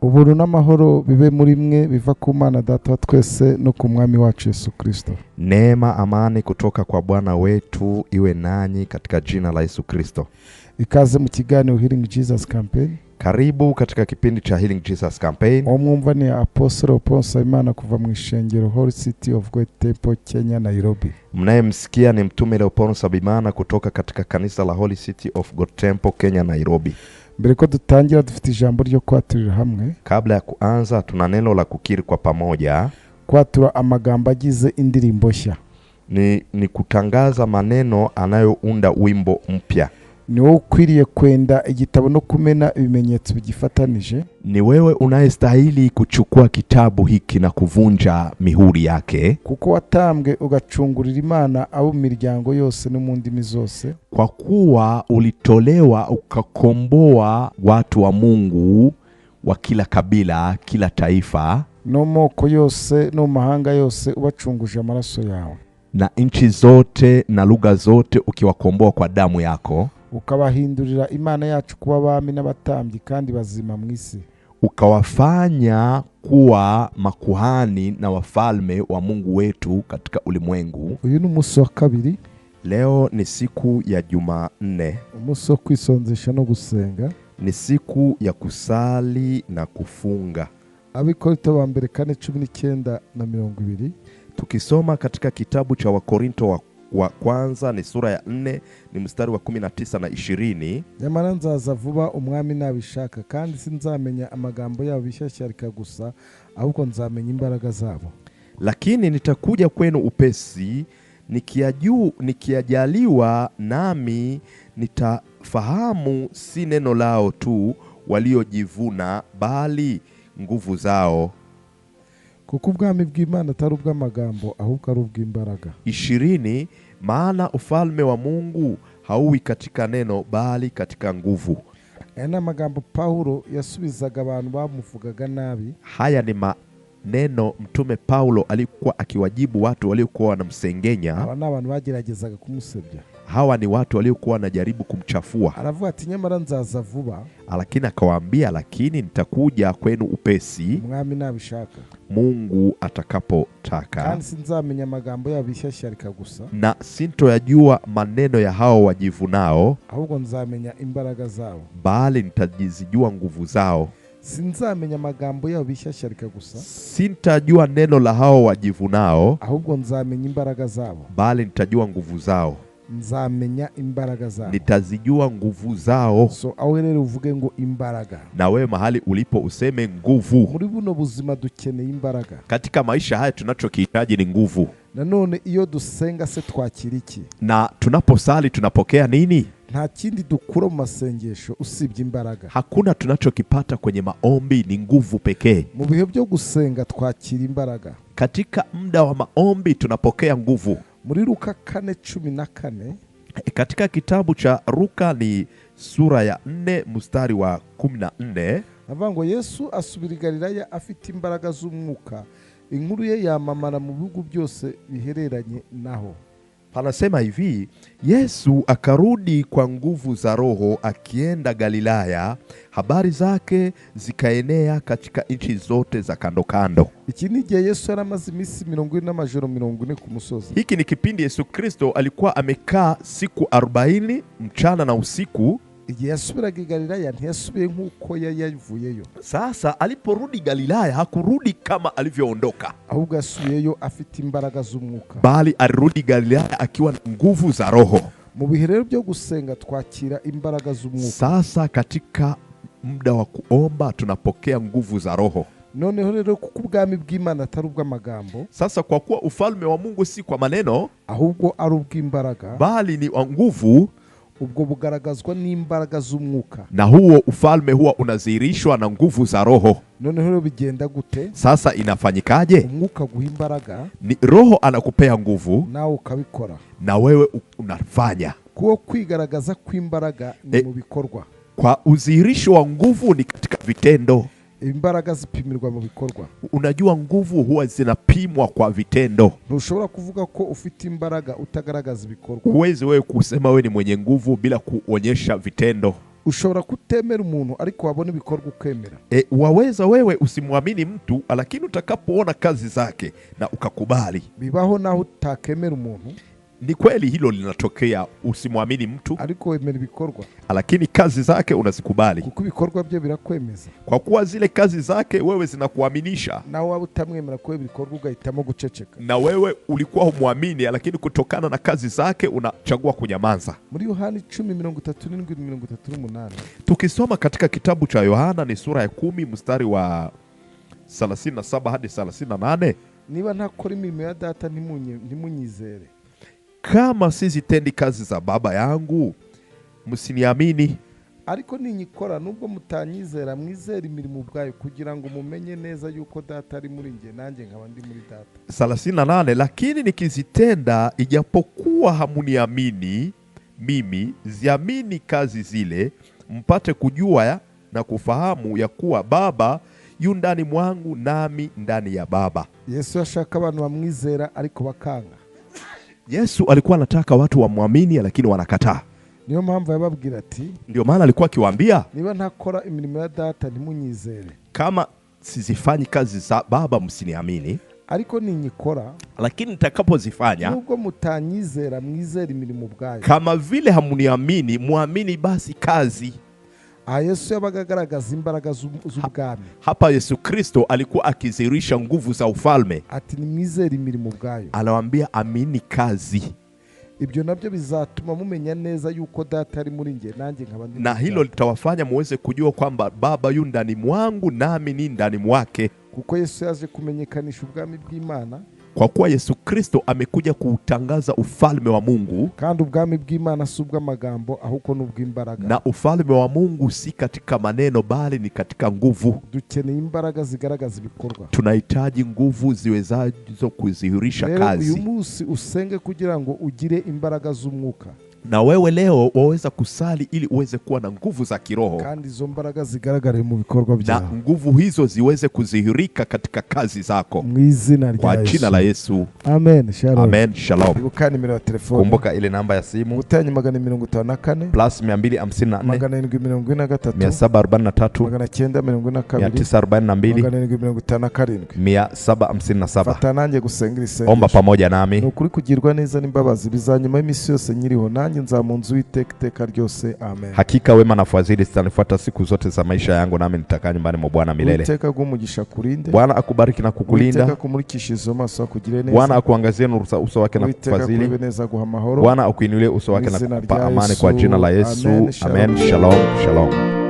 uburu n'amahoro bibe muri mwe biva ku Mana Data wa twese no ku Mwami wacu Yesu Kristo. Neema, amani kutoka kwa Bwana wetu iwe nanyi katika jina la Yesu Kristo. Ikaze mu kiganiro Healing Jesus Campaign. Karibu katika kipindi cha Healing Jesus Campaign. Omwumva ni Apostle Oponsa Imana kuva mu ishengero Holy City of God Temple, Kenya, Nairobi. Mnayemsikia ni mtume Leoponsa Bimana kutoka katika kanisa la Holy City of God Temple, Kenya, Nairobi. Mbere ko dutangira dufite ijambo ryo kwaturira hamwe. Kabla ya kuanza tuna neno la kukiri kwa pamoja. Kwatura amagambo agize indirimbo nshya. Ni kutangaza maneno anayounda wimbo mpya. Ni wewe ukwiriye kwenda igitabo no kumena ibimenyetso bigifatanije. Ni wewe unayestahili kuchukua kitabu hiki na kuvunja mihuri yake. Kuko watambwe ugacungurira Imana abo miryango yose no mu ndimi zose. Kwa kuwa ulitolewa ukakomboa watu wa Mungu wa kila kabila, kila taifa, no moko yose no mahanga yose ubacunguje amaraso yawe. Na nchi zote na lugha zote ukiwakomboa kwa damu yako. Ukabahindurira Imana yacu kuba abami n'abatambyi kandi bazima mu isi. Ukawafanya kuwa makuhani na wafalme wa Mungu wetu katika ulimwengu. Uyu ni umunsi wa kabiri. Leo ni siku ya Jumanne. Umunsi wo kwisonzesha no gusenga. Ni siku ya kusali na kufunga. Abikorinto ba mbere 4:19-20. Tukisoma katika kitabu cha Wakorinto wa kwanza ni sura ya 4 ni mstari wa 19 na 20. Nyamara nzaza vuba umwami nabishaka kandi sinzamenya amagambo yabo bishyashyarika gusa ahubwo nzamenya imbaraga zabo. Lakini nitakuja kwenu upesi nikiajaliwa, nami nitafahamu si neno lao tu waliojivuna bali nguvu zao. Kuko ubwami bw'Imana atari ubw'amagambo ahubwo ari ubw'imbaraga. 20. Maana ufalme wa Mungu hauwi katika neno bali katika nguvu. Ena magambo Paulo yasubizaga abantu bamuvugaga nabi. Haya ni maneno mtume Paulo alikuwa akiwajibu watu waliokuwa wanamsengenya. Aba n'abantu bageragezaga kumusebya. Hawa ni watu waliokuwa wanajaribu kumchafua. Aravuga ati nyamara nzaza vuba. Lakini akawaambia, lakini nitakuja kwenu upesi umwami nabishaka, Mungu atakapotaka. kandi sinzamenya amagambo yabo bishyashyarika gusa, na sintoyajua maneno ya hao wajivunao, ahubwo nzamenya imbaraga zao, bali nitajizijua nguvu zao. Sinzamenya amagambo yabo bishyashyarika gusa, sintajua neno la hao wajivunao, ahubwo nzamenya imbaraga zabo, bali nitajua nguvu zao. Nzamenya imbaraga zao, nitazijua nguvu zao. So aho rero uvuge ngo imbaraga. Na wewe mahali ulipo useme nguvu. Muri buno buzima dukeneye imbaraga. Katika maisha haya tunachokihitaji ni nguvu. Nanone iyo dusenga se twakira iki? Na tunaposali tunapokea nini? Nta kindi dukura mu masengesho usibye imbaraga. Hakuna tunachokipata kwenye maombi, ni nguvu pekee. Mu bihe byo gusenga twakira imbaraga. Katika muda wa maombi tunapokea nguvu. Muri Luka 4:14, katika kitabu cha Luka ni sura ya 4 mstari wa 14, avuga ngo Yesu asubira i Galilaya afite imbaraga z'umwuka, inkuru ye yamamara mu bihugu byose bihereranye naho. Panasema hivi, Yesu akarudi kwa nguvu za Roho akienda Galilaya, habari zake zikaenea katika nchi zote za kando kando. Iki ni igihe Yesu yaramaze iminsi 40 n'amajoro 40 ku musozi. Hiki ni kipindi Yesu Kristo alikuwa amekaa siku 40 mchana na usiku. Igihe yasubiraga i Galilaya ntiyasubiye nk'uko yavuyeyo. Sasa aliporudi Galilaya hakurudi kama alivyoondoka, ahubwo yasubiyeyo afite imbaraga z'umwuka, bali alirudi Galilaya akiwa na nguvu za Roho. Mu bihe rero byo gusenga twakira imbaraga z'umwuka. Sasa katika muda wa kuomba tunapokea nguvu za Roho. Noneho rero kuko ubwami bw'Imana atari ubw'amagambo. Sasa kwa kuwa ufalme wa Mungu si kwa maneno, ahubwo ari ubw'imbaraga, bali ni wa nguvu, ubwo bugaragazwa n'imbaraga z'umwuka, na huo ufalme huwa unadhihirishwa na nguvu za Roho. Noneho rero bigenda gute? Sasa inafanyikaje? Umwuka guha imbaraga, ni Roho anakupea nguvu, nawe ukabikora, na wewe unafanya. Kuko kwigaragaza kw'imbaraga ni mu bikorwa. Kwa udhihirisho wa nguvu ni katika vitendo. Imbaraga zipimirwa mu bikorwa. Unajua nguvu huwa zinapimwa kwa vitendo. Ntushobora kuvuga ko ufite imbaraga utagaragaza ibikorwa. Huwezi wewe kusema wewe ni mwenye nguvu bila kuonyesha vitendo. ushobora kutemera umuntu ariko wabona ibikorwa ukemera. Waweza wewe usimwamini mtu lakini utakapoona kazi zake na ukakubali. Bibaho naho utakemera umuntu. Ni kweli hilo linatokea, usimwamini mtu ariko wemera ibikorwa, lakini kazi zake unazikubali. Kuko ibikorwa bye birakwemeza. Kwa kuwa zile kazi zake wewe zinakuaminisha. Na waba utamwemera kwa ibikorwa ugahitamo guceceka. Na wewe ulikuwa humwamini lakini kutokana na kazi zake unachagua kunyamaza. Muri Yohana 10:37-38. Tukisoma katika kitabu cha Yohana ni sura ya 10 mstari wa 37 hadi 38. Niba ntakora imirimo ya data ntimunyizere. Kama sizitendi kazi za Baba yangu msiniamini. Ariko ninyikora nubwo mutanyizera mwizera imirimo ubwayo kugira ngo mumenye neza yuko data ari muri nge nanjye nkaba ndi muri data. 38. Lakini nikizitenda ijapokuwa hamuniamini mimi, ziamini kazi zile mpate kujua na kufahamu ya kuwa Baba yu ndani mwangu nami ndani ya Baba. Yesu ashaka abantu bamwizera ariko bakanga. Yesu alikuwa anataka watu wamwamini lakini wanakataa. Niyo mpamvu yababwira ati, ndio maana alikuwa akiwaambia, niba ntakora imirimo ya data ntimunyizere. Kama sizifanyi kazi za Baba msiniamini. Ariko ninyikora, lakini nitakapozifanya, nubwo mutanyizera mwizera imirimo ubwayo. Kama vile hamuniamini muamini basi kazi. Yesu yabaga agaragaza imbaraga z'ubwami. Hapa Yesu Kristo alikuwa akizirisha nguvu za ufalme. Ati nimwizere imirimo ubwayo. Anawaambia amini kazi. Ibyo nabyo bizatuma mumenya neza yuko data ari muri nge nanjye nkaba ndi. Na hilo litawafanya muweze kujua kwamba Baba yu ndani mwangu nami ni ndani mwake. Kuko Yesu yaje kumenyekanisha ubwami bw'Imana. Kwa kuwa Yesu Kristo amekuja kuutangaza ufalme wa Mungu. Kandi ubwami bw'Imana si ubw'amagambo ahubwo n'ubw'imbaraga. Na ufalme wa Mungu si katika maneno bali ni katika nguvu. Dukeneye imbaraga zigaragaza ibikorwa. Tunahitaji nguvu ziwezazo kuzihirisha kazi. Uyu munsi usenge kugira ngo ugire imbaraga z'umwuka. Na wewe leo waweza kusali ili uweze kuwa na nguvu za kiroho. Kandi izo mbaraga zigaragare mu bikorwa byawe. Na nguvu hizo ziweze kuzihirika katika kazi zako. Mwizina rya Kwa jina la Yesu. Amen. Shalom. Amen. Shalom. Ibuka nimero ya telefone. Kumbuka ile namba ya simu. Utanye 254 plus 254 743 942 Fata nanjye gusenga isengesho. Omba pamoja nami. Nukuri kugirwa neza n'imbabazi bizanyuma y'imisi yose nyiriho nanjye nzamunzu iteka ryose. Amen. Hakika wema na fadhili zitanifuata siku zote za maisha yangu nami nitakaa nyumbani mwa Bwana milele. Iteka gumugisha kurinde. Bwana akubariki na kukulinda. Iteka kumurikisha izo maso akugire neza. Bwana akuangazie nuru za uso wake na kukufadhili. Bwana akuinulie uso wake na kukupa amani kwa jina la Yesu. Amen. Shalom. Shalom.